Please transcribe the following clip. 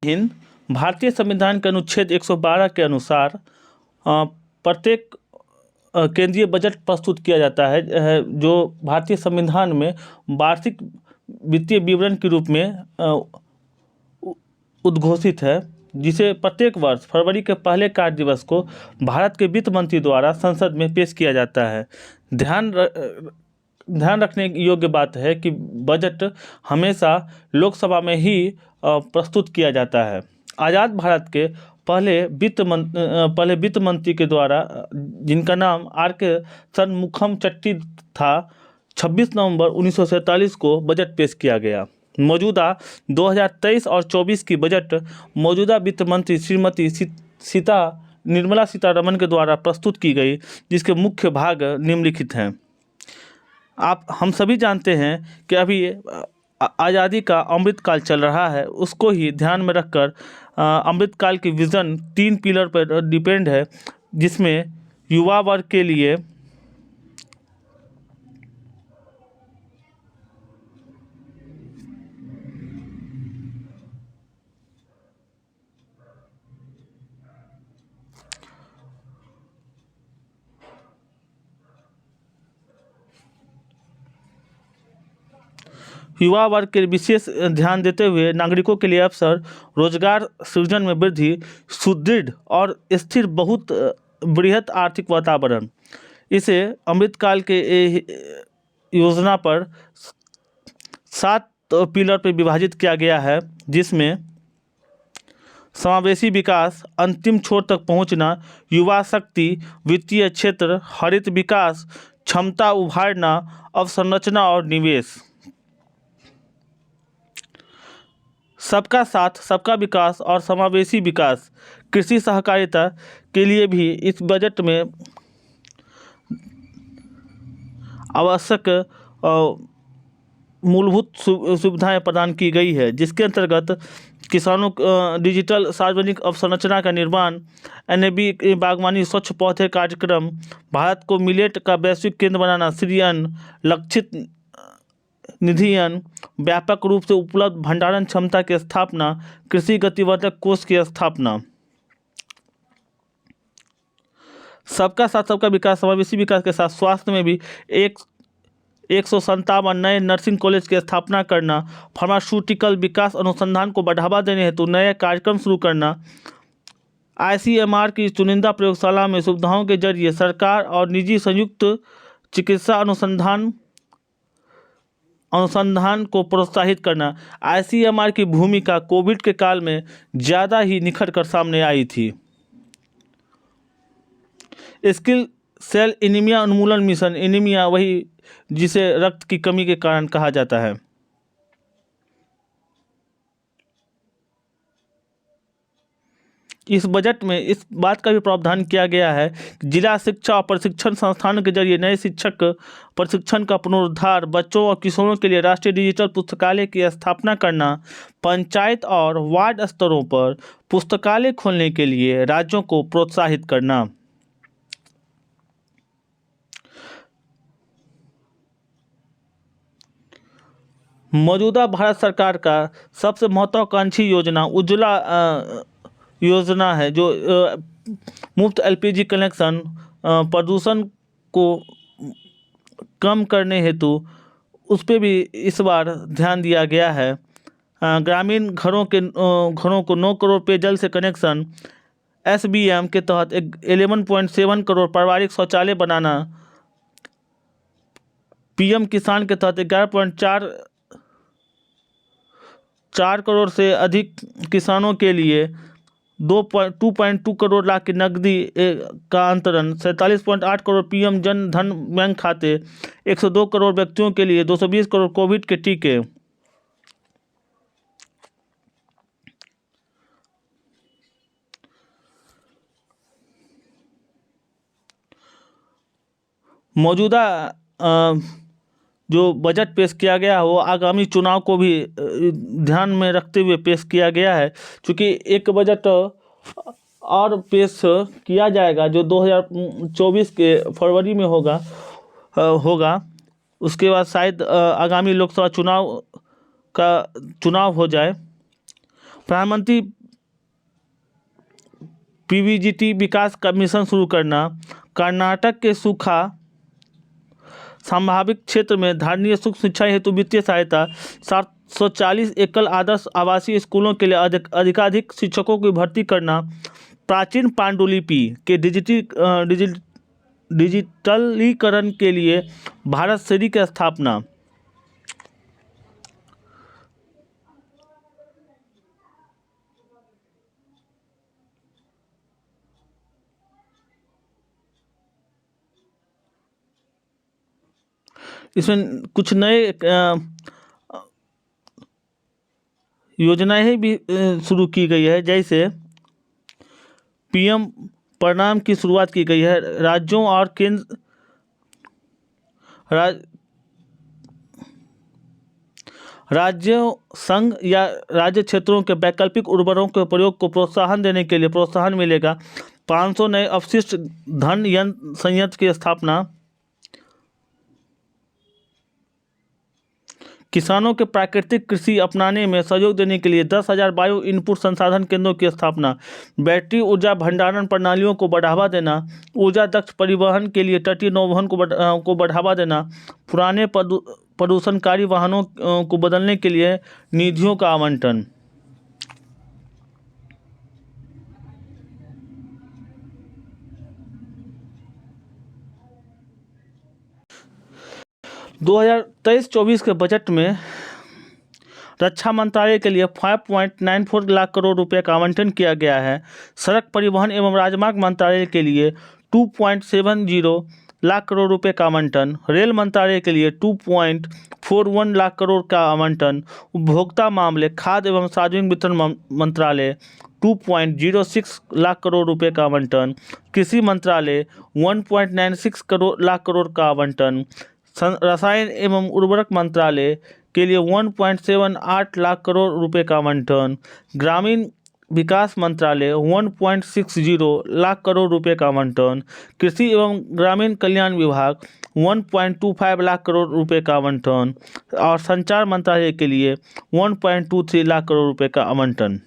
हिंद। भारतीय संविधान के अनुच्छेद 112 के अनुसार प्रत्येक केंद्रीय बजट प्रस्तुत किया जाता है, जो भारतीय संविधान में वार्षिक वित्तीय विवरण के रूप में उद्घोषित है, जिसे प्रत्येक वर्ष फरवरी के पहले कार्य दिवस को भारत के वित्त मंत्री द्वारा संसद में पेश किया जाता है। ध्यान रखने योग्य बात है कि बजट हमेशा लोकसभा में ही प्रस्तुत किया जाता है। आज़ाद भारत के पहले वित्त मंत्री के द्वारा, जिनका नाम आर.के. शनमुखम चट्टी था, 26 नवंबर 1947 को बजट पेश किया गया। मौजूदा 2023 और 24 की बजट मौजूदा वित्त मंत्री श्रीमती निर्मला सीतारमण के द्वारा प्रस्तुत की गई, जिसके मुख्य भाग निम्नलिखित हैं। हम सभी जानते हैं कि अभी आज़ादी का अमृतकाल चल रहा है, उसको ही ध्यान में रखकर अमृतकाल की विज़न 3 पिलर पर डिपेंड है, जिसमें युवा वर्ग के लिए विशेष ध्यान देते हुए नागरिकों के लिए अवसर, रोजगार सृजन में वृद्धि, सुदृढ़ और स्थिर बहुत बृहत आर्थिक वातावरण। इसे अमृतकाल के योजना पर 7 पिलर पर विभाजित किया गया है, जिसमें समावेशी विकास, अंतिम छोर तक पहुंचना, युवा शक्ति, वित्तीय क्षेत्र, हरित विकास, क्षमता उभारना, अवसंरचना और निवेश। सबका साथ, सबका विकास और समावेशी विकास, कृषि सहकारिता के लिए भी इस बजट में आवश्यक मूलभूत सुविधाएं प्रदान की गई है, जिसके अंतर्गत किसानों डिजिटल सार्वजनिक अवसंरचना का निर्माण, NAB बागवानी, स्वच्छ पौधे कार्यक्रम, भारत को मिलेट का वैश्विक केंद्र बनाना, श्री अन्न, लक्षित निधि अन्न, व्यापक रूप से उपलब्ध भंडारण क्षमता की स्थापना, कृषि गतिवर्धक कोष की स्थापना। सबका साथ सबका विकास, समावेशी विकास के साथ स्वास्थ्य में भी 157 नए नर्सिंग कॉलेज की स्थापना करना, फार्मास्यूटिकल विकास अनुसंधान को बढ़ावा देने हेतु नए कार्यक्रम शुरू करना, ICMR की चुनिंदा प्रयोगशाला में सुविधाओं के जरिए सरकार और निजी संयुक्त चिकित्सा अनुसंधान को प्रोत्साहित करना। ICMR की भूमिका कोविड के काल में ज़्यादा ही निखर कर सामने आई थी। स्किल सेल एनीमिया उन्मूलन मिशन, एनीमिया वही जिसे रक्त की कमी के कारण कहा जाता है। इस बजट में इस बात का भी प्रावधान किया गया है कि जिला शिक्षा और प्रशिक्षण संस्थानों के जरिए नए शिक्षक प्रशिक्षण का पुनरुद्धार, बच्चों और किशोरों के लिए राष्ट्रीय डिजिटल पुस्तकालय की स्थापना करना, पंचायत और वार्ड स्तरों पर पुस्तकालय खोलने के लिए राज्यों को प्रोत्साहित करना। मौजूदा भारत सरकार का सबसे महत्वाकांक्षी योजना उज्ज्वला योजना है, जो मुफ्त LPG कनेक्शन, प्रदूषण को कम करने हेतु उस पर भी इस बार ध्यान दिया गया है। ग्रामीण घरों को 9 करोड़ पेयजल से कनेक्शन, SBM के तहत 11.7 करोड़ पारिवारिक शौचालय बनाना, PM किसान के तहत 11.4 करोड़ से अधिक किसानों के लिए 2.2 करोड़ लाख की नकदी का अंतरण, 47.8 करोड़ PM जन धन बैंक खाते, 102 करोड़ व्यक्तियों के लिए 220 करोड़ कोविड के टीके। मौजूदा जो बजट पेश किया गया है वो आगामी चुनाव को भी ध्यान में रखते हुए पेश किया गया है, क्योंकि एक बजट और पेश किया जाएगा जो 2024 के फरवरी में होगा। उसके बाद शायद आगामी लोकसभा चुनाव हो जाए। प्रधानमंत्री पीवीजीटी विकास का मिशन शुरू करना, कर्नाटक के सूखा संभावित क्षेत्र में धारणीय सूक्ष्म सिंचाई हेतु वित्तीय सहायता, 740 एकल आदर्श आवासीय स्कूलों के लिए अधिकाधिक शिक्षकों की भर्ती करना, प्राचीन पांडुलिपि के डिजिटलीकरण के लिए भारत श्रेणी की स्थापना। इसमें कुछ नए योजनाएं भी शुरू की गई है, जैसे पीएम प्रणाम की शुरुआत की गई है। राज्यों और केंद्र राज्यों, संघ या राज्य क्षेत्रों के वैकल्पिक उर्वरकों के प्रयोग को प्रोत्साहन देने के लिए प्रोत्साहन मिलेगा। 500 नए अपशिष्ट धन संयंत्र की स्थापना। किसानों के प्राकृतिक कृषि अपनाने में सहयोग देने के लिए 10,000 बायो इनपुट संसाधन केंद्रों की स्थापना। बैटरी ऊर्जा भंडारण प्रणालियों को बढ़ावा देना। ऊर्जा दक्ष परिवहन के लिए तटीय नौवहन को बढ़ावा देना। पुराने प्रदूषणकारी वाहनों को बदलने के लिए निधियों का आवंटन। दो 2023-24 के बजट में रक्षा मंत्रालय के लिए 5.94 लाख करोड़ रुपए का आवंटन किया गया है। सड़क परिवहन एवं राजमार्ग मंत्रालय के लिए 2.70 लाख करोड़ रुपए का आवंटन। रेल मंत्रालय के लिए 2.41 लाख करोड़ का आवंटन। उपभोक्ता मामले, खाद्य एवं सार्वजनिक वितरण मंत्रालय 2.06 लाख करोड़ रुपए का आवंटन। कृषि मंत्रालय 1.96 लाख करोड़ का आवंटन। रसायन एवं उर्वरक मंत्रालय के लिए 1.78 लाख करोड़ रुपए का आवंटन। ग्रामीण विकास मंत्रालय 1.60 लाख करोड़ रुपए का आवंटन। कृषि एवं ग्रामीण कल्याण विभाग 1.25 लाख करोड़ रुपए का आवंटन और संचार मंत्रालय के लिए 1.23 लाख करोड़ रुपए का आवंटन।